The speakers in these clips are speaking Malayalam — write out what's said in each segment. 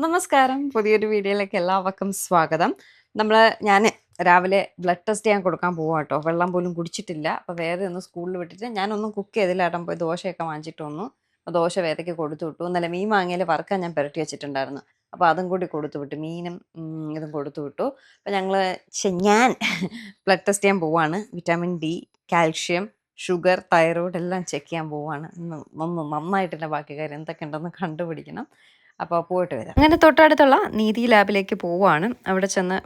നമസ്കാരം. പുതിയൊരു വീഡിയോയിലേക്ക് എല്ലാവർക്കും സ്വാഗതം. ഞാൻ രാവിലെ ബ്ലഡ് ടെസ്റ്റ് ചെയ്യാൻ കൊടുക്കാൻ പോവാട്ടോ. വെള്ളം പോലും കുടിച്ചിട്ടില്ല. അപ്പോൾ വേദ ഒന്ന് സ്കൂളിൽ വിട്ടിട്ട് ഞാനൊന്നും കുക്ക് ചെയ്തില്ല. ഏട്ടൻ പോയി ദോശയൊക്കെ വാങ്ങിച്ചിട്ട് വന്നു. അപ്പോൾ ദോശ വേദയ്ക്ക് കൊടുത്തു വിട്ടു. ഇന്നലെ മീൻ വാങ്ങിയാൽ വറുക്കാൻ ഞാൻ പുരട്ടി വെച്ചിട്ടുണ്ടായിരുന്നു. അപ്പോൾ അതും കൂടി കൊടുത്തു വിട്ടു. മീനും ഇതും കൊടുത്തു വിട്ടു. അപ്പോൾ ഞാൻ ബ്ലഡ് ടെസ്റ്റ് ചെയ്യാൻ പോവാണ്. Vitamin D, calcium, sugar, thyroid എല്ലാം ചെക്ക് ചെയ്യാൻ പോവാണ്. ഒന്ന് നന്നായിട്ട് എൻ്റെ ബാക്കി കാര്യം എന്തൊക്കെ ഉണ്ടെന്ന് കണ്ടുപിടിക്കണം. അപ്പോൾ പോയിട്ട് വരാം. അങ്ങനെ തൊട്ടടുത്തുള്ള നീതി ലാബിലേക്ക് പോവുകയാണ്. അവിടെ ചെന്ന്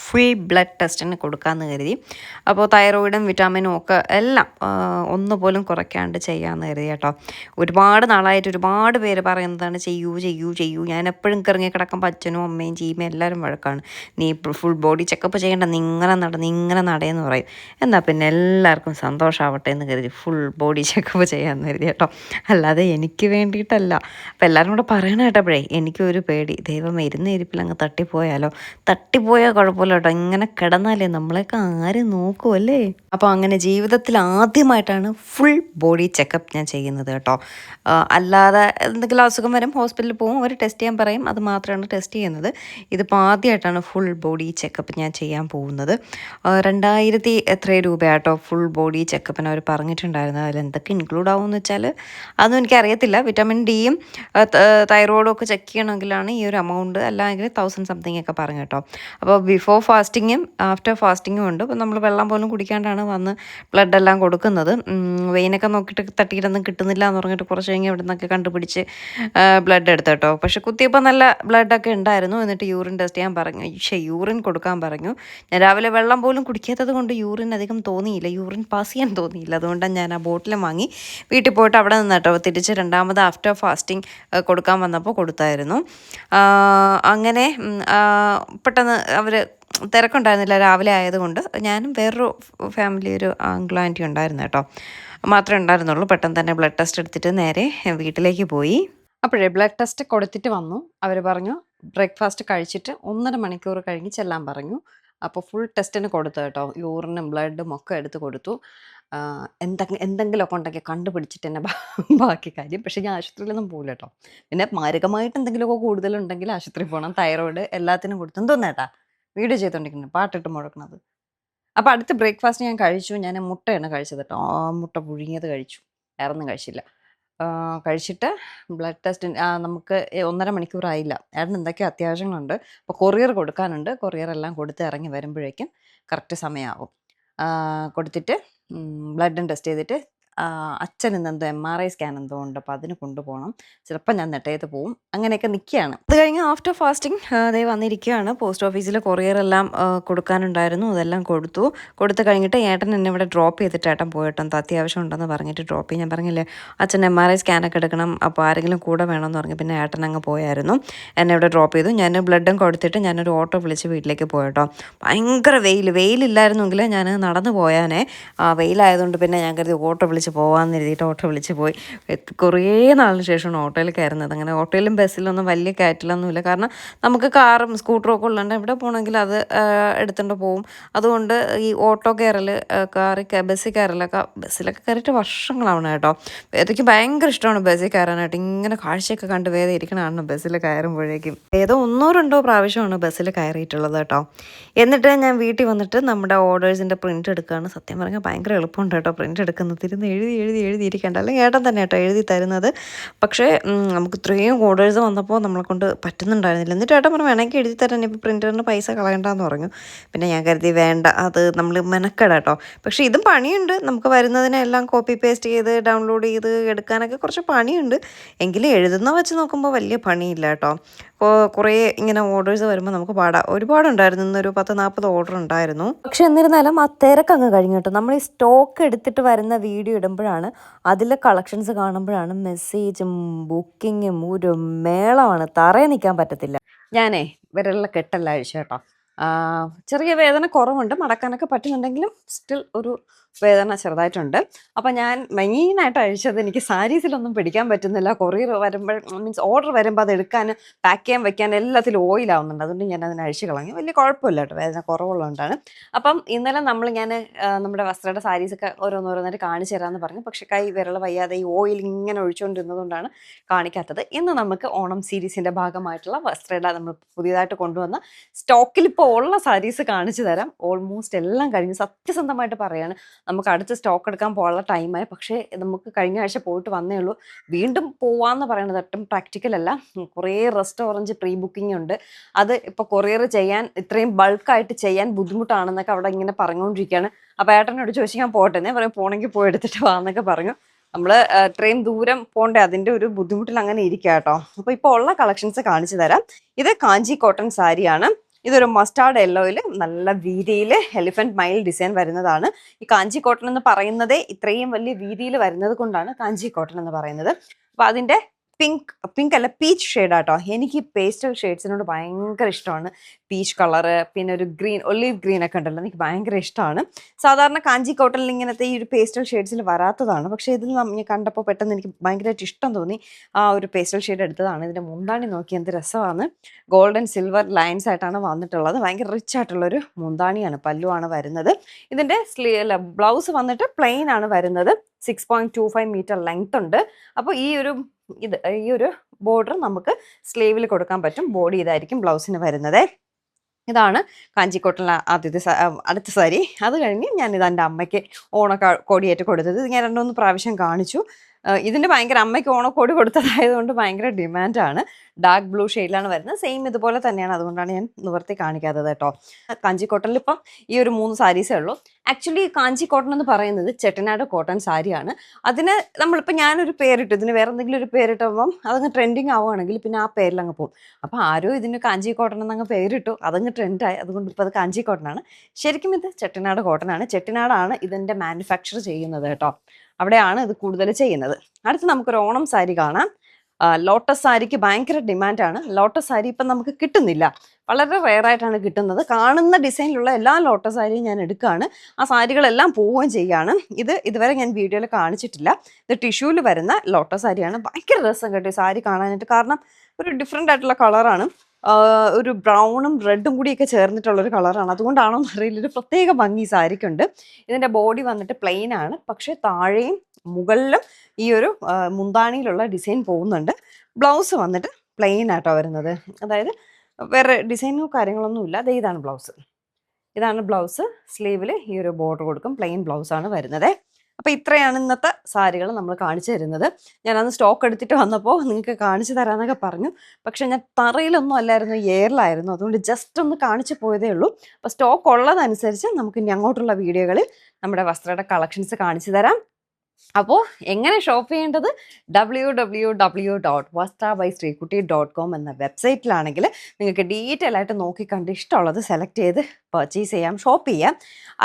ഫുൾ ബ്ലഡ് ടെസ്റ്റിന് കൊടുക്കാമെന്ന് കരുതി. അപ്പോൾ തൈറോയിഡും വിറ്റാമിനും ഒക്കെ എല്ലാം ഒന്നുപോലും കുറയ്ക്കാണ്ട് ചെയ്യാമെന്ന് കരുതി കേട്ടോ. ഒരുപാട് നാളായിട്ട് ഒരുപാട് പേര് പറയുന്നതാണ് ചെയ്യൂ. ഞാൻ എപ്പോഴും കിറങ്ങി കിടക്കുമ്പോൾ അച്ഛനും അമ്മയും ചീമയും എല്ലാവരും വഴക്കാണ്. നീ ഫുൾ ബോഡി ചെക്കപ്പ് ചെയ്യേണ്ട, ഇങ്ങനെ നടയെന്ന് പറയും. എന്നാൽ പിന്നെ എല്ലാവർക്കും സന്തോഷമാവട്ടെ എന്ന് കരുതി ഫുൾ ബോഡി ചെക്കപ്പ് ചെയ്യാമെന്ന് കരുതി കേട്ടോ. അല്ലാതെ എനിക്ക് വേണ്ടിയിട്ടല്ല. അപ്പോൾ എല്ലാവരും കൂടെ പറയണ കേട്ടപ്പോഴേ എനിക്കൊരു പേടി. ദൈവം ഇരുന്ന ഇരിപ്പിൽ അങ്ങ് തട്ടിപ്പോയാൽ കുഴപ്പമില്ല കേട്ടോ. ഇങ്ങനെ കിടന്നാലേ നമ്മളെയൊക്കെ ആരും നോക്കുമല്ലേ. അപ്പോൾ അങ്ങനെ ജീവിതത്തിൽ ആദ്യമായിട്ടാണ് ഫുൾ ബോഡി ചെക്കപ്പ് ഞാൻ ചെയ്യുന്നത് കേട്ടോ. അല്ലാതെ എന്തെങ്കിലും അസുഖം വരും ഹോസ്പിറ്റലിൽ പോകും, അവർ ടെസ്റ്റ് ചെയ്യാൻ പറയും, അത് മാത്രമാണ് ടെസ്റ്റ് ചെയ്യുന്നത്. ഇതിപ്പോൾ ആദ്യമായിട്ടാണ് ഫുൾ ബോഡി ചെക്കപ്പ് ഞാൻ ചെയ്യാൻ പോകുന്നത്. 2000 എത്ര രൂപയാട്ടോ ഫുൾ ബോഡി ചെക്കപ്പിന് അവർ പറഞ്ഞിട്ടുണ്ടായിരുന്നത്. അതിൽ എന്തൊക്കെ ഇൻക്ലൂഡ് ആവുമെന്ന് വെച്ചാൽ അതൊന്നും എനിക്കറിയത്തില്ല. വിറ്റാമിൻ ഡിയും തൈറോയിഡും ഒക്കെ ചെക്ക് ചെയ്യണമെങ്കിലാണ് ഈ ഒരു എമൗണ്ട്, അല്ലെങ്കിൽ 1000 സംതിങ് ഒക്കെ പറഞ്ഞു കേട്ടോ. അപ്പോൾ ബിഫോർ ഫാസ്റ്റിങ്ങും ആഫ്റ്റർ ഫാസ്റ്റിങ്ങും ഉണ്ട്. അപ്പോൾ നമ്മൾ വെള്ളം പോലും കുടിക്കാണ്ടാണ് വന്ന് ബ്ലഡ് എല്ലാം കൊടുക്കുന്നത്. വെയിനൊക്കെ നോക്കിയിട്ട് തട്ടിയിട്ടൊന്നും കിട്ടുന്നില്ല എന്ന് പറഞ്ഞിട്ട് കുറച്ച് കഴിഞ്ഞ് ഇവിടെ നിന്നൊക്കെ കണ്ടുപിടിച്ച് ബ്ലഡ് എടുത്തു കേട്ടോ. പക്ഷെ കുത്തിയപ്പോൾ നല്ല ബ്ലഡൊക്കെ ഉണ്ടായിരുന്നു. എന്നിട്ട് യൂറിൻ ടെസ്റ്റ് ചെയ്യാൻ പറഞ്ഞു, യൂറിൻ കൊടുക്കാൻ പറഞ്ഞു. ഞാൻ രാവിലെ വെള്ളം പോലും കുടിക്കാത്തത് കൊണ്ട് യൂറിൻ അധികം തോന്നിയില്ല, യൂറിൻ പാസ് ചെയ്യാൻ തോന്നിയില്ല. അതുകൊണ്ടാണ് ഞാൻ ആ ബോട്ടിൽ വാങ്ങി വീട്ടിൽ പോയിട്ട് അവിടെ നിന്ന് കേട്ടോ തിരിച്ച് രണ്ടാമത് ആഫ്റ്റർ ഫാസ്റ്റിംഗ് കൊടുക്കാൻ വന്നപ്പോൾ കൊടുത്തായിരുന്നു. അങ്ങനെ പെട്ടെന്ന് അവർ തിരക്കുണ്ടായിരുന്നില്ല രാവിലെ ആയതുകൊണ്ട്. ഞാനും വേറൊരു ഫാമിലി, ഒരു അങ്കിൾ ആൻറ്റി ഉണ്ടായിരുന്നു കേട്ടോ, മാത്രമേ ഉണ്ടായിരുന്നുള്ളൂ. പെട്ടെന്ന് തന്നെ ബ്ലഡ് ടെസ്റ്റ് എടുത്തിട്ട് നേരെ വീട്ടിലേക്ക് പോയി. അപ്പോഴേ ബ്ലഡ് ടെസ്റ്റ് കൊടുത്തിട്ട് വന്നു. അവർ പറഞ്ഞു ബ്രേക്ക്ഫാസ്റ്റ് കഴിച്ചിട്ട് 1.5 മണിക്കൂർ കഴിഞ്ഞ് ചെല്ലാൻ പറഞ്ഞു. അപ്പോൾ ഫുൾ ടെസ്റ്റിന് കൊടുത്തു കേട്ടോ. യൂറിനും ബ്ലഡും ഒക്കെ എടുത്ത് കൊടുത്തു. എന്തെങ്കിലുമൊക്കെ ഉണ്ടെങ്കിൽ കണ്ടുപിടിച്ചിട്ട് തന്നെ ബാക്കി കാര്യം. പക്ഷേ ഞാൻ ആശുപത്രിയിലൊന്നും പോകില്ല കേട്ടോ. പിന്നെ മാരകമായിട്ട് എന്തെങ്കിലുമൊക്കെ കൂടുതലുണ്ടെങ്കിൽ ആശുപത്രിയിൽ പോകണം. തൈറോയിഡ് എല്ലാത്തിനും കൊടുത്തു. എന്തോന്നേട്ടാ വീഡിയോ ചെയ്തുകൊണ്ടിരിക്കുന്നത്, പാട്ടിട്ട് മുഴക്കുന്നത്. അപ്പോൾ അടുത്ത ബ്രേക്ക്ഫാസ്റ്റ് ഞാൻ കഴിച്ചു. ഞാൻ മുട്ടയാണ് കഴിച്ചത് കേട്ടോ. മുട്ട പുഴുങ്ങിയത് കഴിച്ചു, വേറൊന്നും കഴിച്ചില്ല. കഴിച്ചിട്ട് ബ്ലഡ് ടെസ്റ്റ് നമുക്ക് 1.5 മണിക്കൂറായില്ല. ഏട്ടന് എന്തൊക്കെയോ അത്യാവശ്യങ്ങളുണ്ട്. അപ്പോൾ കൊറിയർ കൊടുക്കാനുണ്ട്. കൊറിയറെല്ലാം കൊടുത്ത് ഇറങ്ങി വരുമ്പോഴേക്കും കറക്റ്റ് സമയമാവും. കൊടുത്തിട്ട് ബ്ലഡും ടെസ്റ്റ് ചെയ്തിട്ട് അച്ഛൻ ഇന്നെന്തോ MRI സ്കാൻ എന്തോ ഉണ്ട്. അപ്പോൾ അതിന് കൊണ്ടുപോകണം. ചിലപ്പോൾ ഞാൻ നെട്ടയത്ത് പോവും. അങ്ങനെയൊക്കെ നിൽക്കുകയാണ്. അത് കഴിഞ്ഞ് ആഫ്റ്റർ ഫാസ്റ്റിംഗ് ദേ വന്നിരിക്കുകയാണ്. പോസ്റ്റ് ഓഫീസിൽ കൊറിയറെല്ലാം കൊടുക്കാനുണ്ടായിരുന്നു. അതെല്ലാം കൊടുത്ത് കഴിഞ്ഞിട്ട് ഏട്ടൻ എന്നെ ഇവിടെ ഡ്രോപ്പ് ചെയ്തിട്ട് ഏട്ടൻ പോയിട്ടോ. എന്താ അത്യാവശ്യം ഉണ്ടെന്ന് പറഞ്ഞിട്ട് ഡ്രോപ്പ് ചെയ്യും. ഞാൻ പറഞ്ഞില്ലേ അച്ഛൻ MRI സ്കാനൊക്കെ എടുക്കണം, അപ്പോൾ ആരെങ്കിലും കൂടെ വേണമെന്ന് പറഞ്ഞു. പിന്നെ ഏട്ടൻ അങ്ങ് പോയായിരുന്നു, എന്നെ ഇവിടെ ഡ്രോപ്പ് ചെയ്തു. ഞാൻ ബ്ലഡും കൊടുത്തിട്ട് ഞാനൊരു ഓട്ടോ വിളിച്ച് വീട്ടിലേക്ക് പോയിട്ടോ. ഭയങ്കര വെയിലില്ലായിരുന്നെങ്കിൽ ഞാൻ നടന്നു പോയാനേ. വെയിലായതുകൊണ്ട് പിന്നെ ഞാൻ കരുതി ഓട്ടോ വിളിച്ച് പോകാമെന്ന് എഴുതിയിട്ട് ഓട്ടോ വിളിച്ച് പോയി. കുറേ നാളിന് ശേഷമാണ് ഓട്ടോയിൽ കയറുന്നത്. അങ്ങനെ ഓട്ടോയിലും ബസ്സിലൊന്നും വലിയ കയറ്റിലൊന്നുമില്ല. കാരണം നമുക്ക് കാറും സ്കൂട്ടറും ഒക്കെ ഉള്ളതുകൊണ്ട് എവിടെ പോകണമെങ്കിൽ അത് എടുത്തുകൊണ്ട് പോവും. അതുകൊണ്ട് ഈ ഓട്ടോ കയറൽ, ബസ്സിലൊക്കെ കയറിയിട്ട് വർഷങ്ങളാവണം കേട്ടോ. വേദയ്ക്ക് ഭയങ്കര ഇഷ്ടമാണ് ബസ്സിൽ കയറാനായിട്ട്. ഇങ്ങനെ കാഴ്ചയൊക്കെ കണ്ട് വേദ ഇരിക്കണമാണ് ബസ്സിൽ കയറുമ്പോഴേക്കും. ഏതോ 1-2 പ്രാവശ്യമാണ് ബസ്സിൽ കയറിയിട്ടുള്ളത് കേട്ടോ. എന്നിട്ട് ഞാൻ വീട്ടിൽ വന്നിട്ട് നമ്മുടെ ഓർഡേഴ്സിൻ്റെ പ്രിൻ്റ് എടുക്കുകയാണ്. സത്യം പറഞ്ഞാൽ ഭയങ്കര എളുപ്പമുണ്ട് കേട്ടോ പ്രിൻ്റ് എടുക്കുന്നത്. ഇരുന്ന് എഴുതിയിരിക്കേണ്ട. അല്ലെങ്കിൽ ഏട്ടൻ തന്നെ കേട്ടോ എഴുതി തരുന്നത്. പക്ഷേ നമുക്ക് ഇത്രയും ഓർഡേഴ്സ് വന്നപ്പോൾ നമ്മളെ കൊണ്ട് പറ്റുന്നുണ്ടായിരുന്നില്ല. എന്നിട്ട് ഏട്ടൻ പറഞ്ഞു വേണമെങ്കിൽ എഴുതി തരാൻ, ഇപ്പോൾ പ്രിൻ്ററിന് പൈസ കളയണ്ടെന്ന് പറഞ്ഞു. പിന്നെ ഞാൻ കരുതി വേണ്ട, അത് നമ്മൾ മെനക്കെടാം കേട്ടോ. പക്ഷേ ഇതും പണിയുണ്ട്. നമുക്ക് വരുന്നതിനെല്ലാം കോപ്പി പേസ്റ്റ് ചെയ്ത് ഡൗൺലോഡ് ചെയ്ത് എടുക്കാനൊക്കെ കുറച്ച് പണിയുണ്ട്. എങ്കിലും എഴുതുന്ന വെച്ച് നോക്കുമ്പോൾ വലിയ പണിയില്ല കേട്ടോ. കുറേ ഇങ്ങനെ ഓർഡേഴ്സ് വരുമ്പോൾ നമുക്ക് ഒരുപാടുണ്ടായിരുന്നു. ഇന്നൊരു 10-40 ഓർഡർ ഉണ്ടായിരുന്നു. പക്ഷെ എന്നിരുന്നാലും ആ തിരക്കങ്ങ് കഴിഞ്ഞു കേട്ടോ. നമ്മൾ ഈ സ്റ്റോക്ക് എടുത്തിട്ട് വരുന്ന വീഡിയോ ഇടുമ്പോഴാണ്, അതിലെ കളക്ഷൻസ് കാണുമ്പോഴാണ് മെസ്സേജും ബുക്കിങ്ങും ഒരു മേളമാണ്. തറയെ നിൽക്കാൻ പറ്റത്തില്ല. ഞാനേ വിരലിലെ കെട്ടല്ല അഴിച്ചു കേട്ടോ. ചെറിയ വേദന കുറവുണ്ട്, മടക്കാനൊക്കെ പറ്റുന്നുണ്ടെങ്കിലും സ്റ്റിൽ ഒരു വേദന ചെറുതായിട്ടുണ്ട്. അപ്പം ഞാൻ മെയിനായിട്ട് അഴിച്ചത് എനിക്ക് സാരീസിലൊന്നും പിടിക്കാൻ പറ്റുന്നില്ല. കൊറിയർ വരുമ്പോൾ മീൻസ് ഓർഡർ വരുമ്പോൾ അത് എടുക്കാൻ പാക്ക് ചെയ്യാൻ വെക്കാൻ എല്ലാത്തിലും ഓയിലാവുന്നുണ്ട്. അതുകൊണ്ട് ഞാൻ അതിനെ അഴിച്ച് കളഞ്ഞു. വലിയ കുഴപ്പമില്ല കേട്ടോ, വേദന കുറവുള്ളതുകൊണ്ടാണ്. അപ്പം ഇന്നലെ ഞാൻ നമ്മുടെ വസ്ത്രയുടെ സാരീസൊക്കെ ഓരോന്നോരോന്നായിട്ട് കാണിച്ചു തരാമെന്ന് പറഞ്ഞു. പക്ഷേ കൈ വിരൽ വയ്യാതെ ഈ ഓയിൽ ഇങ്ങനെ ഒഴിച്ചുകൊണ്ടിരുന്നതുകൊണ്ടാണ് കാണിക്കാത്തത്. ഇന്ന് നമുക്ക് ഓണം സീരീസിൻ്റെ ഭാഗമായിട്ടുള്ള വസ്ത്രയുടെ നമ്മൾ പുതിയതായിട്ട് കൊണ്ടുവന്ന സ്റ്റോക്കിൽ ഇപ്പോൾ ഉള്ള സാരീസ് കാണിച്ചു തരാം. ഓൾമോസ്റ്റ് എല്ലാം കഴിഞ്ഞു. സത്യസന്ധമായിട്ട് പറയാണ്, നമുക്ക് അടുത്ത് സ്റ്റോക്ക് എടുക്കാൻ പോകാനുള്ള ടൈമായി. പക്ഷേ നമുക്ക് കഴിഞ്ഞ ആഴ്ച പോയിട്ട് വന്നേ ഉള്ളൂ. വീണ്ടും പോവാന്ന് പറയുന്നത് ഒട്ടും പ്രാക്ടിക്കൽ അല്ല. കുറേ റെസ്റ്റോറൻറ്റ് പ്രീ ബുക്കിംഗ് ഉണ്ട്. അത് ഇപ്പോൾ കൊറിയർ ചെയ്യാൻ ഇത്രയും ബൾക്കായിട്ട് ചെയ്യാൻ ബുദ്ധിമുട്ടാണെന്നൊക്കെ അവിടെ ഇങ്ങനെ പറഞ്ഞുകൊണ്ടിരിക്കുകയാണ്. അപ്പോൾ ഏട്ടനോട് ചോദിച്ചു ഞാൻ പോട്ടെ, ഞാൻ പറയും പോണെങ്കിൽ പോയി എടുത്തിട്ട് വാന്നൊക്കെ പറഞ്ഞു. നമ്മൾ ഇത്രയും ദൂരം പോണ്ടേ, അതിൻ്റെ ഒരു ബുദ്ധിമുട്ടിൽ അങ്ങനെ ഇരിക്കുക കേട്ടോ. അപ്പോൾ ഇപ്പോൾ ഉള്ള കളക്ഷൻസ് കാണിച്ചു തരാം. ഇത് കാഞ്ചി കോട്ടൺ സാരിയാണ്. ഇതൊരു മസ്റ്റാർഡ് യെല്ലോയിൽ നല്ല വീതിയിൽ എലിഫന്റ് മൈൽ ഡിസൈൻ വരുന്നതാണ്. ഈ കാഞ്ചി കോട്ടൺ എന്ന് പറയുന്നതേ ഇത്രയും വലിയ വീതിയിൽ വരുന്നത് കൊണ്ടാണ് കാഞ്ചി കോട്ടൺ എന്ന് പറയുന്നത്. അപ്പോൾ അതിൻ്റെ പിങ്ക് അല്ല പീച്ച് ഷെയ്ഡാട്ടോ. എനിക്ക് പേസ്റ്റൽ ഷെയ്ഡ്സിനോട് ഭയങ്കര ഇഷ്ടമാണ്. പീച്ച് കളറ്, പിന്നെ ഒരു ഗ്രീൻ, ഒലീവ് ഗ്രീൻ ഒക്കെ ഉണ്ടല്ലോ, എനിക്ക് ഭയങ്കര ഇഷ്ടമാണ്. സാധാരണ കാഞ്ചി കോട്ടണിൽ ഇങ്ങനത്തെ ഈ ഒരു പേസ്റ്റൽ ഷെയ്ഡ്സിൽ വരാത്തതാണ്. പക്ഷേ ഇതിൽ ഞാൻ കണ്ടപ്പോൾ പെട്ടെന്ന് എനിക്ക് ഭയങ്കരമായിട്ട് ഇഷ്ടം തോന്നി. ആ ഒരു പേസ്റ്റൽ ഷെയ്ഡ് എടുത്തതാണ്. ഇതിൻ്റെ മുന്താണി നോക്കി എന്ത് രസമാണ്. ഗോൾഡൻ സിൽവർ ലൈൻസ് ആയിട്ടാണ് വന്നിട്ടുള്ളത്. ഭയങ്കര റിച്ച് ആയിട്ടുള്ളൊരു മുന്താണിയാണ്, പല്ലുവാണ് വരുന്നത്. ഇതിൻ്റെ ബ്ലൗസ് വന്നിട്ട് പ്ലെയിൻ ആണ് വരുന്നത്. 6.25 മീറ്റർ ലെങ്ത് ഉണ്ട്. അപ്പോൾ ഈ ഒരു ബോർഡർ നമുക്ക് സ്ലീവിൽ കൊടുക്കാൻ പറ്റും. ബോഡി ഇതായിരിക്കും ബ്ലൗസിന് വരുന്നത്. ഇതാണ് കാഞ്ചിക്കോട്ടണിലെ അടുത്ത സാരി. അത് കഴിഞ്ഞ് ഞാനിത് എൻ്റെ അമ്മയ്ക്ക് ഓണക്കോടിയായിട്ട് കൊടുത്തത്. ഇത് ഞാൻ 2-3 പ്രാവശ്യം കാണിച്ചു. ഇതിൻ്റെ ഭയങ്കര അമ്മയ്ക്ക് ഓണക്കോടി കൊടുത്തതായതുകൊണ്ട് ഭയങ്കര ഡിമാൻഡാണ്. ഡാർക്ക് ബ്ലൂ ഷെയ്ഡിലാണ് വരുന്നത്. സെയിം ഇതുപോലെ തന്നെയാണ്, അതുകൊണ്ടാണ് ഞാൻ നിവർത്തി കാണിക്കാത്തത് കേട്ടോ. കാഞ്ചി കോട്ടണിൽ ഇപ്പം ഈ ഒരു 3 സാരീസേ ഉള്ളൂ. ആക്ച്വലി കാഞ്ചി കോട്ടൺ എന്ന് പറയുന്നത് ചെട്ടനാട് കോട്ടൺ സാരിയാണ്. അതിന് നമ്മളിപ്പോൾ ഞാനൊരു പേരിട്ടു, ഇതിന് വേറെ എന്തെങ്കിലും ഒരു പേരിട്ടുമ്പം അതങ്ങ് ട്രെൻഡിങ് ആവുകയാണെങ്കിൽ പിന്നെ ആ പേരിലങ്ങ് പോകും. അപ്പോൾ ആരോ ഇതിന് കാഞ്ചി കോട്ടൺ എന്നങ്ങ് പേരിട്ടു, അതങ്ങ് ട്രെൻഡായി. അതുകൊണ്ട് ഇപ്പോൾ അത് കാഞ്ചി കോട്ടനാണ്. ശരിക്കും ഇത് ചെട്ടനാട് കോട്ടനാണ്. ചെട്ടിനാടാണ് ഇതിൻ്റെ മാനുഫാക്ചർ ചെയ്യുന്നത് കേട്ടോ. അവിടെയാണ് ഇത് കൂടുതൽ ചെയ്യുന്നത്. അടുത്ത് നമുക്കൊരു ഓണം സാരി കാണാം. ലോട്ടസ് സാരിക്ക് ഭയങ്കര ഡിമാൻഡാണ്. ലോട്ടസ് സാരി ഇപ്പം നമുക്ക് കിട്ടുന്നില്ല, വളരെ റെയറായിട്ടാണ് കിട്ടുന്നത്. കാണുന്ന ഡിസൈനിലുള്ള എല്ലാ ലോട്ടസ് സാരിയും ഞാൻ എടുക്കുകയാണ്. ആ സാരികളെല്ലാം പോവുകയും ചെയ്യുകയാണ്. ഇതുവരെ ഞാൻ വീഡിയോയിൽ കാണിച്ചിട്ടില്ല. ഇത് ടിഷ്യൂവിൽ വരുന്ന ലോട്ടസ് സാരിയാണ്. ഭയങ്കര രസം കേട്ടോ ഈ സാരി കാണാനായിട്ട്. കാരണം ഒരു ഡിഫറെൻ്റ് ആയിട്ടുള്ള കളറാണ്. ഒരു ബ്രൗണും റെഡും കൂടിയൊക്കെ ചേർന്നിട്ടുള്ളൊരു കളറാണ്. അതുകൊണ്ടാണോ എന്നറിയില്ല, ഒരു പ്രത്യേക ഭംഗി സാരിക്കുണ്ട്. ഇതിൻ്റെ ബോഡി വന്നിട്ട് പ്ലെയിൻ ആണ്. പക്ഷേ താഴെയും മുകളിലും ഈ ഒരു മുന്താണിയിലുള്ള ഡിസൈൻ പോകുന്നുണ്ട്. ബ്ലൗസ് വന്നിട്ട് പ്ലെയിൻ ആട്ടോ വരുന്നത്. അതായത് വേറെ ഡിസൈനോ കാര്യങ്ങളൊന്നുമില്ല. ഇതാണ് ബ്ലൗസ്. സ്ലീവിൽ ഈ ഒരു ബോർഡർ കൊടുക്കും. പ്ലെയിൻ ബ്ലൗസാണ് വരുന്നത്. അപ്പോൾ ഇത്രയാണ് ഇന്നത്തെ സാരികൾ നമ്മൾ കാണിച്ചു തരുന്നത്. ഞാനന്ന് സ്റ്റോക്ക് എടുത്തിട്ട് വന്നപ്പോൾ നിങ്ങൾക്ക് കാണിച്ചു തരാമെന്നൊക്കെ പറഞ്ഞു. പക്ഷേ ഞാൻ തറയിലൊന്നും അല്ലായിരുന്നു, എയറിലായിരുന്നു. അതുകൊണ്ട് ജസ്റ്റ് ഒന്ന് കാണിച്ചു പോയതേ ഉള്ളൂ. അപ്പോൾ സ്റ്റോക്ക് ഉള്ളതനുസരിച്ച് നമുക്ക് ഇനി അങ്ങോട്ടുള്ള വീഡിയോകളിൽ നമ്മുടെ വസ്ത്രയുടെ കളക്ഷൻസ് കാണിച്ചു തരാം. അപ്പോൾ എങ്ങനെ ഷോപ്പ് ചെയ്യേണ്ടത്? www.vastrabystrikutti.com എന്ന വെബ്സൈറ്റിലാണെങ്കിൽ നിങ്ങൾക്ക് ഡീറ്റെയിൽ ആയിട്ട് നോക്കി കണ്ട് ഇഷ്ടമുള്ളത് സെലക്ട് ചെയ്ത് പർച്ചേസ് ചെയ്യാം, ഷോപ്പ് ചെയ്യാം.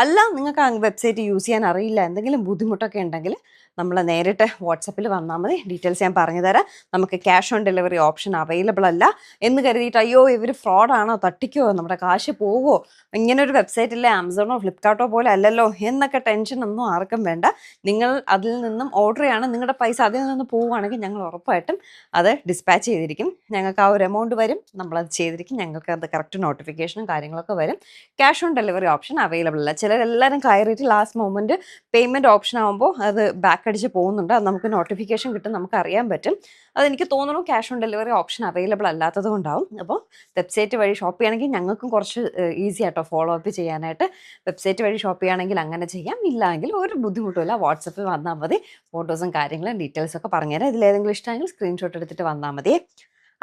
അല്ല നിങ്ങൾക്ക് ആ വെബ്സൈറ്റ് യൂസ് ചെയ്യാൻ അറിയില്ല, എന്തെങ്കിലും ബുദ്ധിമുട്ടൊക്കെ ഉണ്ടെങ്കിൽ നമ്മൾ നേരിട്ട് വാട്സപ്പിൽ വന്നാൽ മതി. ഡീറ്റെയിൽസ് ഞാൻ പറഞ്ഞു തരാം. നമുക്ക് cash on delivery option available അല്ല എന്ന് കരുതിയിട്ട് അയ്യോ ഇവർ ഫ്രോഡാണോ, തട്ടിക്കോ, നമ്മുടെ കാശ് പോവോ, ഇങ്ങനൊരു വെബ്സൈറ്റിലെ ആമസോണോ ഫ്ലിപ്കാർട്ടോ പോലെ അല്ലല്ലോ എന്നൊക്കെ ടെൻഷനൊന്നും ആർക്കും വേണ്ട. നിങ്ങൾ അതിൽ നിന്നും ഓർഡർ ചെയ്യാണ്, നിങ്ങളുടെ പൈസ അതിൽ നിന്ന് പോവുകയാണെങ്കിൽ ഞങ്ങൾ ഉറപ്പായിട്ടും അത് ഡിസ്പാച്ച് ചെയ്തിരിക്കും. ഞങ്ങൾക്ക് ആ ഒരു എമൗണ്ട് വരും, നമ്മളത് ചെയ്തിരിക്കും. ഞങ്ങൾക്ക് അത് കറക്റ്റ് നോട്ടിഫിക്കേഷനും കാര്യങ്ങളൊക്കെ വരും. Cash on delivery option available അല്ല. ചിലരെല്ലാവരും കയറിയിട്ട് ലാസ്റ്റ് മൊമെൻറ്റ് പേയ്മെൻറ്റ് ഓപ്ഷൻ ആകുമ്പോൾ അത് ബാക്ക് അടിച്ച് പോകുന്നുണ്ട്. അത് നമുക്ക് നോട്ടിഫിക്കേഷൻ കിട്ടും, നമുക്ക് അറിയാൻ പറ്റും. അതെനിക്ക് തോന്നുന്നു cash on delivery option available അല്ലാത്തത് കൊണ്ടാവും. അപ്പോൾ വെബ്സൈറ്റ് വഴി ഷോപ്പ് ചെയ്യുകയാണെങ്കിൽ ഞങ്ങൾക്കും കുറച്ച് ഈസി ആട്ടോ ഫോളോ അപ്പ് ചെയ്യാനായിട്ട്. വെബ്സൈറ്റ് വഴി ഷോപ്പ് ചെയ്യുകയാണെങ്കിൽ അങ്ങനെ ചെയ്യാം. ഇല്ലെങ്കിൽ ഒരു ബുദ്ധിമുട്ടുമില്ല, വാട്സപ്പിൽ വന്നാൽ മതി. ഫോട്ടോസും കാര്യങ്ങളും ഡീറ്റെയിൽസൊക്കെ പറഞ്ഞുതരാം. ഇതിലേതെങ്കിലും ഇഷ്ടമെങ്കിൽ സ്ക്രീൻഷോട്ട് എടുത്തിട്ട് വന്നാൽ മതി.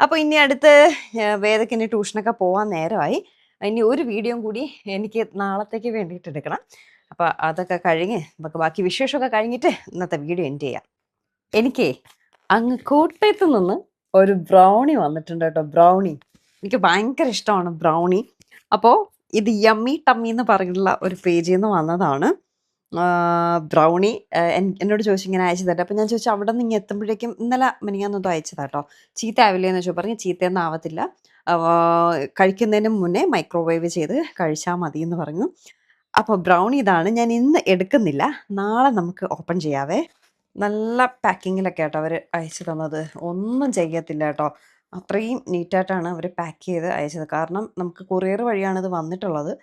അപ്പോൾ ഇനി അടുത്ത് വേദയ്ക്ക് ഇനി ട്യൂഷനൊക്കെ പോകാൻ നേരമായി. ഇനി ഒരു വീഡിയോയും കൂടി എനിക്ക് നാളത്തേക്ക് വേണ്ടിയിട്ട് എടുക്കണം. അപ്പോൾ അതൊക്കെ കഴിഞ്ഞ് നമുക്ക് ബാക്കി വിശേഷമൊക്കെ കഴിഞ്ഞിട്ട് ഇന്നത്തെ വീഡിയോ എൻഡ് ചെയ്യാം. എനിക്കേ അങ്ങ് കോട്ടയത്ത് നിന്ന് ഒരു ബ്രൗണി വന്നിട്ടുണ്ട് കേട്ടോ. ബ്രൗണി എനിക്ക് ഭയങ്കര ഇഷ്ടമാണ് ബ്രൗണി. അപ്പോൾ ഇത് യമ്മി ടമ്മി എന്ന് പറഞ്ഞിട്ടുള്ള ഒരു പേജിൽ നിന്ന് വന്നതാണ് ബ്രൗണി. എന്നോട് ചോദിച്ചു ഇങ്ങനെ അയച്ചു തരാം. അപ്പോൾ ഞാൻ ചോദിച്ചു അവിടെ നിന്ന് ഇങ്ങനെ എത്തുമ്പോഴേക്കും ഇന്നലെ മിനിങ്ങാന്നൊന്നും അയച്ചതാട്ടോ. ചീത്ത ആവില്ലേന്ന് ചോദിച്ചു. പറഞ്ഞു ചീത്തയൊന്നും ആവത്തില്ല, കഴിക്കുന്നതിന് മുന്നേ മൈക്രോവേവ് ചെയ്ത് കഴിച്ചാൽ മതി എന്ന് പറഞ്ഞു. അപ്പോൾ ബ്രൗണി ഇതാണ്. ഞാൻ ഇന്ന് എടുക്കുന്നില്ല. നാളെ നമുക്ക് ഓപ്പൺ ചെയ്യാവേ. നല്ല പാക്കിങ്ങിലൊക്കെ ആട്ടോ അവർ അയച്ചു തന്നത്. ഒന്നും ചെയ്യത്തില്ല കേട്ടോ. അത്രയും നീറ്റായിട്ടാണ് അവർ പാക്ക് ചെയ്ത് അയച്ചത്. കാരണം നമുക്ക് കൊറിയർ വഴിയാണ് ഇത് വന്നിട്ടുള്ളത്.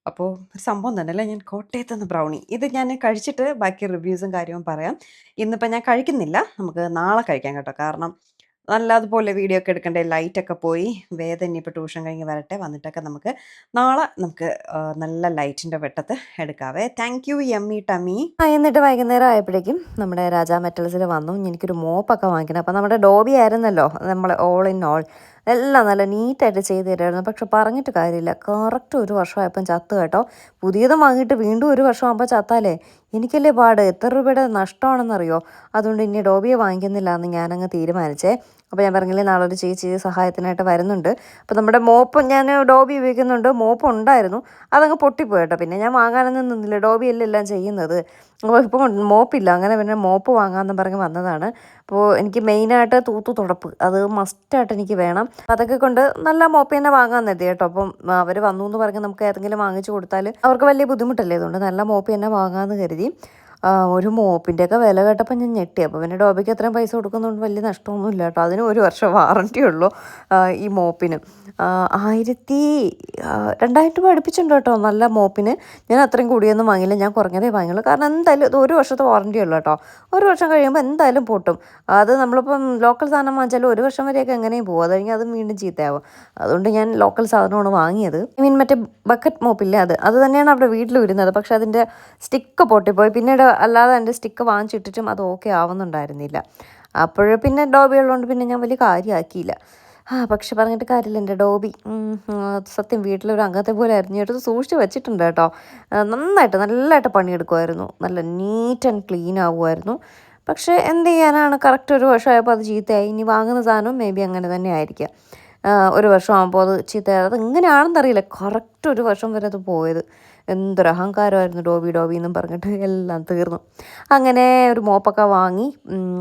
അപ്പോൾ ഒരു സംഭവം തന്നെ അല്ലേ. ഞാൻ കോട്ടയത്ത് നിന്ന് ബ്രൗണി. ഇത് ഞാൻ കഴിച്ചിട്ട് ബാക്കി റിവ്യൂസും കാര്യവും പറയാം. ഇന്നിപ്പോൾ ഞാൻ കഴിക്കുന്നില്ല. നമുക്ക് നാളെ കഴിക്കാം കേട്ടോ. കാരണം നല്ലതുപോലെ വീഡിയോ ഒക്കെ എടുക്കണ്ടേ. ലൈറ്റൊക്കെ പോയി. വേദന ഇനിയിപ്പോൾ ട്യൂഷൻ കഴിഞ്ഞ് വരട്ടെ. വന്നിട്ടൊക്കെ നമുക്ക് നാളെ നമുക്ക് നല്ല ലൈറ്റിൻ്റെ വെട്ടത്ത് എടുക്കാവേ. Thank you yummy tummy. എന്നിട്ട് വൈകുന്നേരം ആയപ്പോഴേക്കും നമ്മുടെ രാജാ മെറ്റൽസിൽ വന്നു. എനിക്കൊരു മോപ്പൊക്കെ വാങ്ങിക്കണം. അപ്പോൾ നമ്മുടെ ഡോബി ആയിരുന്നല്ലോ നമ്മൾ ഓൾ ഇൻ ഓൾ എല്ലാം നല്ല നീറ്റായിട്ട് ചെയ്ത് തരുമായിരുന്നു. പക്ഷെ പറഞ്ഞിട്ട് കാര്യമില്ല, കറക്റ്റ് ഒരു വർഷമായപ്പം ചത്ത് കേട്ടോ. പുതിയതും വാങ്ങിയിട്ട് വീണ്ടും ഒരു വർഷമാകുമ്പോൾ ചത്താലേ എനിക്കല്ലേ പാട്. എത്ര രൂപയുടെ നഷ്ടമാണെന്നറിയോ. അതുകൊണ്ട് ഇനി ഡോബിയെ വാങ്ങിക്കുന്നില്ല എന്ന് ഞാനങ്ങ് തീരുമാനിച്ചേ. അപ്പോൾ ഞാൻ പറഞ്ഞില്ലേ നാളെ ഒരു ചേച്ചി സഹായത്തിനായിട്ട് വരുന്നുണ്ട്. അപ്പോൾ നമ്മുടെ മോപ്പ് ഞാൻ ഡോബി ഉപയോഗിക്കുന്നുണ്ട്. മോപ്പ് ഉണ്ടായിരുന്നു, അതങ്ങ് പൊട്ടിപ്പോയി കേട്ടോ. പിന്നെ ഞാൻ വാങ്ങാനൊന്നും നിന്നില്ല, ഡോബിയല്ലേ എല്ലാം ചെയ്യുന്നത്. അപ്പോൾ ഇപ്പോൾ മോപ്പില്ല, അങ്ങനെ പിന്നെ മോപ്പ് വാങ്ങാമെന്ന് പറഞ്ഞ് വന്നതാണ്. അപ്പോൾ എനിക്ക് മെയിനായിട്ട് തൂത്തു തുടപ്പ് അത് മസ്റ്റായിട്ട് എനിക്ക് വേണം. അപ്പം അതൊക്കെ കൊണ്ട് നല്ല മോപ്പ് തന്നെ വാങ്ങാൻ എത്തി കേട്ടോ. അപ്പം അവർ വന്നു എന്ന് പറഞ്ഞ് നമുക്ക് ഏതെങ്കിലും വാങ്ങിച്ചു കൊടുത്താൽ അവർക്ക് വലിയ ബുദ്ധിമുട്ടല്ലേ. അതുകൊണ്ട് നല്ല മോപ്പ് തന്നെ വാങ്ങാമെന്ന് കരുതി. ഒരു മോപ്പിൻ്റെയൊക്കെ വില കേട്ടപ്പോൾ ഞാൻ ഞെട്ടി. അപ്പോൾ പിന്നെ ഡോബിക്ക് അത്രയും പൈസ കൊടുക്കുന്നതുകൊണ്ട് വലിയ നഷ്ടമൊന്നും ഇല്ല കേട്ടോ. അതിന് ഒരു വർഷം വാറൻറ്റി ഉള്ളൂ ഈ മോപ്പിന്. 2000 രൂപ അടുപ്പിച്ചിട്ടുണ്ട് കേട്ടോ നല്ല മോപ്പിന്. ഞാൻ അത്രയും കൂടിയൊന്നും വാങ്ങിയില്ല, ഞാൻ കുറഞ്ഞതേ വാങ്ങിയുള്ളൂ. കാരണം എന്തായാലും ഇത് ഒരു വർഷത്തെ വാറൻറ്റി ഉള്ളൂ കേട്ടോ. ഒരു വർഷം കഴിയുമ്പോൾ എന്തായാലും പൊട്ടും. അത് നമ്മളിപ്പം ലോക്കൽ സാധനം വാങ്ങിച്ചാലും ഒരു വർഷം വരെയൊക്കെ എങ്ങനെയും പോകും. അത് കഴിഞ്ഞാൽ അത് വീണ്ടും ചീത്തയാവും. അതുകൊണ്ട് ഞാൻ ലോക്കൽ സാധനമാണ് വാങ്ങിയത്. മറ്റേ ബക്കറ്റ് മോപ്പില്ലേ, അത് തന്നെയാണ് അവിടെ വീട്ടിൽ വരുന്നത്. പക്ഷേ അതിൻ്റെ സ്റ്റിക്ക് പൊട്ടിപ്പോയി. പിന്നീട് അല്ലാതെ എൻ്റെ സ്റ്റിക്ക് വാങ്ങിച്ചിട്ടിട്ടും അത് ഓക്കെ ആവുന്നുണ്ടായിരുന്നില്ല. അപ്പോൾ പിന്നെ ഡോബി ഉള്ളതുകൊണ്ട് പിന്നെ ഞാൻ വലിയ കാര്യമാക്കിയില്ല. പക്ഷെ പറഞ്ഞിട്ട് കാര്യമില്ല, എൻ്റെ ഡോബി സത്യം വീട്ടിലൊരു അംഗത്തെ പോലെ അരിഞ്ഞെടുത്ത് സൂക്ഷിച്ച് വെച്ചിട്ടുണ്ട് കേട്ടോ. നല്ലതായിട്ട് പണിയെടുക്കുമായിരുന്നു. നല്ല നീറ്റ് ആൻഡ് ക്ലീൻ ആവുമായിരുന്നു. പക്ഷേ എന്ത് ചെയ്യാനാണ്, കറക്റ്റ് ഒരു വർഷമായപ്പോൾ അത് ചീത്തയായി. ഇനി വാങ്ങുന്ന സാധനവും മേ ബി അങ്ങനെ തന്നെ ആയിരിക്കാം. ഒരു വർഷമാകുമ്പോൾ അത് ചീത്തയായത്. അത് എങ്ങനെയാണെന്നറിയില്ല, കറക്റ്റ് ഒരു വർഷം വരെ അത് പോയത്. എന്തൊരു അഹങ്കാരമായിരുന്നു ഡോബി എന്നും പറഞ്ഞിട്ട്. എല്ലാം തീർന്നു. അങ്ങനെ ഒരു മോപ്പൊക്കെ വാങ്ങി,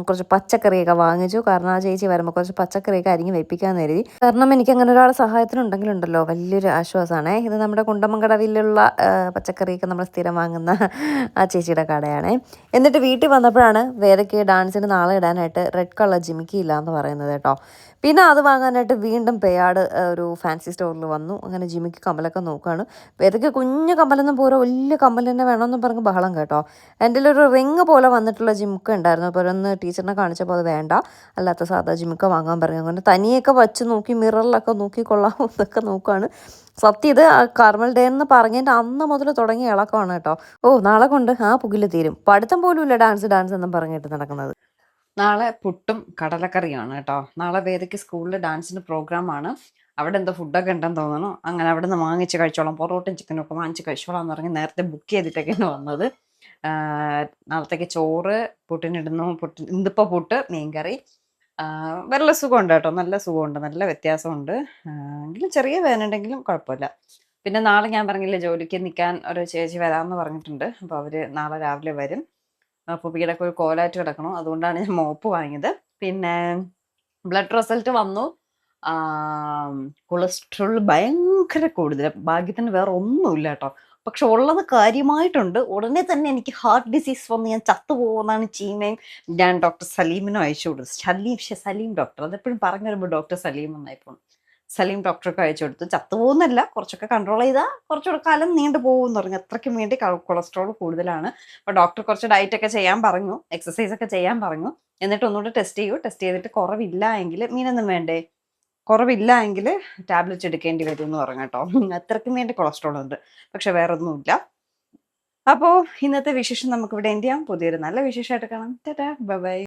കുറച്ച് പച്ചക്കറിയൊക്കെ വാങ്ങിച്ചു. കാരണം ആ ചേച്ചി വരുമ്പോൾ കുറച്ച് പച്ചക്കറിയൊക്കെ അരിഞ്ഞ് വെപ്പിക്കാമെന്ന് കരുതി. കാരണം എനിക്ക് അങ്ങനെ ഒരാൾ സഹായത്തിനുണ്ടെങ്കിലുണ്ടല്ലോ വലിയൊരു ആശ്വാസമാണേ. ഇത് നമ്മുടെ കുണ്ടമങ്കടവിലുള്ള പച്ചക്കറിയൊക്കെ നമ്മൾ സ്ഥിരം വാങ്ങുന്ന ആ ചേച്ചിയുടെ കടയാണേ. എന്നിട്ട് വീട്ടിൽ വന്നപ്പോഴാണ് വേദയ്ക്ക് ഡാൻസിന് നാളെ ഇടാനായിട്ട് റെഡ് കളർ ജിമിക്കി ഇല്ല എന്ന് പറയുന്നത് കേട്ടോ. പിന്നെ അത് വാങ്ങാനായിട്ട് വീണ്ടും പേയാട് ഒരു ഫാൻസി സ്റ്റോറിൽ വന്നു. അങ്ങനെ ജിമിക്ക് കമ്മലൊക്കെ നോക്കുകയാണ്. വേദയ്ക്ക് കുഞ്ഞു കമ്മലൊന്നും പോരാ, വലിയ കമ്മൽ തന്നെ വേണമെന്ന് പറഞ്ഞ് ബഹളം കേട്ടോ. എൻ്റെ ഒരു റിങ് പോലെ വന്നിട്ടുള്ള ജിമുക്ക ഉണ്ടായിരുന്നു. അപ്പോൾ ഒന്ന് ടീച്ചറിനെ കാണിച്ചപ്പോൾ അത് വേണ്ട, അല്ലാത്ത സാധാ ജിമുക്ക വാങ്ങാൻ പറഞ്ഞു. അങ്ങനെ തനിയൊക്കെ വച്ച് നോക്കി, മിററിലൊക്കെ നോക്കി കൊള്ളാമോ എന്നൊക്കെ നോക്കുകയാണ്. സത്യം ഇത് കാർമൽ ഡേ എന്ന് പറഞ്ഞതിൻ്റെ അന്ന് മുതൽ തുടങ്ങിയ ഇളക്കമാണ് കേട്ടോ. നാളെ കൊണ്ട് ആ പുകില് തീരും. പഠിത്തം പോലും ഇല്ല, ഡാൻസ് എന്നും പറഞ്ഞിട്ട് നടക്കുന്നത്. നാളെ പുട്ടും കടലക്കറിയാണ് കേട്ടോ. നാളെ വേദയ്ക്ക് സ്കൂളിൽ ഡാൻസിന് പ്രോഗ്രാമാണ്. അവിടെ എന്തോ ഫുഡൊക്കെ ഉണ്ടെന്ന് തോന്നുന്നു. അങ്ങനെ അവിടെ നിന്ന് വാങ്ങിച്ച് കഴിച്ചോളാം, പൊറോട്ടയും ചിക്കനും ഒക്കെ വാങ്ങിച്ച് കഴിച്ചോളാം എന്ന് പറഞ്ഞ് നേരത്തെ ബുക്ക് ചെയ്തിട്ടൊക്കെയാണ് വന്നത്. നാളത്തേക്ക് ചോറ് പുട്ടിനിടുന്നു. ഇന്നിപ്പോൾ പുട്ട്, മീൻകറി. നല്ല സുഖമുണ്ട് കേട്ടോ, നല്ല സുഖമുണ്ട്, നല്ല വ്യത്യാസമുണ്ട്. എങ്കിലും ചെറിയ വേദന ഉണ്ടെങ്കിലും കുഴപ്പമില്ല. പിന്നെ നാളെ ഞാൻ പറഞ്ഞില്ലേ ജോലിക്ക് നിൽക്കാൻ ഒരു ചേച്ചി വരാമെന്ന് പറഞ്ഞിട്ടുണ്ട്. അപ്പോൾ അവർ നാളെ രാവിലെ വരും. പുപ്പിയുടെയൊക്കെ ഒരു കോലായിട്ട് കിടക്കണം, അതുകൊണ്ടാണ് ഞാൻ മോപ്പ് വാങ്ങിയത്. പിന്നെ ബ്ലഡ് റിസൾട്ട് വന്നു. കൊളസ്ട്രോൾ ഭയങ്കര കൂടുതൽ. ഭാഗ്യത്തിന് വേറെ ഒന്നുമില്ല കേട്ടോ. പക്ഷെ ഉള്ളത് കാര്യമായിട്ടുണ്ട്. ഉടനെ തന്നെ എനിക്ക് ഹാർട്ട് ഡിസീസ് വന്ന് ഞാൻ ചത്തുപോകുന്നതാണ് ചീമയും. ഞാൻ ഡോക്ടർ സലീമിനും അയച്ചു കൊടുത്തു. സലീം ഡോക്ടർ, അതെപ്പോഴും പറഞ്ഞു വരുമ്പോൾ ഡോക്ടർ സലീം എന്നായിപ്പോൾ. സലീം ഡോക്ടർക്ക് അയച്ചു കൊടുത്തു. ചത്തുപോകുന്നല്ല, കുറച്ചൊക്കെ കൺട്രോൾ ചെയ്താൽ കുറച്ചുകൂടെ കാലം നീണ്ടു പോകുമെന്ന് പറഞ്ഞു. അത്രയ്ക്കും വേണ്ടി കൊളസ്ട്രോൾ കൂടുതലാണ്. അപ്പോൾ ഡോക്ടർ കുറച്ച് ഡയറ്റൊക്കെ ചെയ്യാൻ പറഞ്ഞു, എക്സസൈസ് ഒക്കെ ചെയ്യാൻ പറഞ്ഞു. എന്നിട്ട് ഒന്നുകൂടെ ടെസ്റ്റ് ചെയ്തിട്ട് കുറവില്ല എങ്കിൽ, മീനൊന്നും വേണ്ടേ, കുറവില്ല എങ്കിൽ ടാബ്ലറ്റ് എടുക്കേണ്ടി വരും എന്ന് പറഞ്ഞു കേട്ടോ. അത്രയ്ക്കും വേണ്ടി കൊളസ്ട്രോൾ ഉണ്ട്, പക്ഷെ വേറെ ഒന്നുമില്ല. അപ്പോൾ ഇന്നത്തെ വിശേഷം നമുക്കിവിടെ എന്ത് ചെയ്യാം. പുതിയൊരു നല്ല വിശേഷമായിട്ട് കാണാം. Tata, bye bye.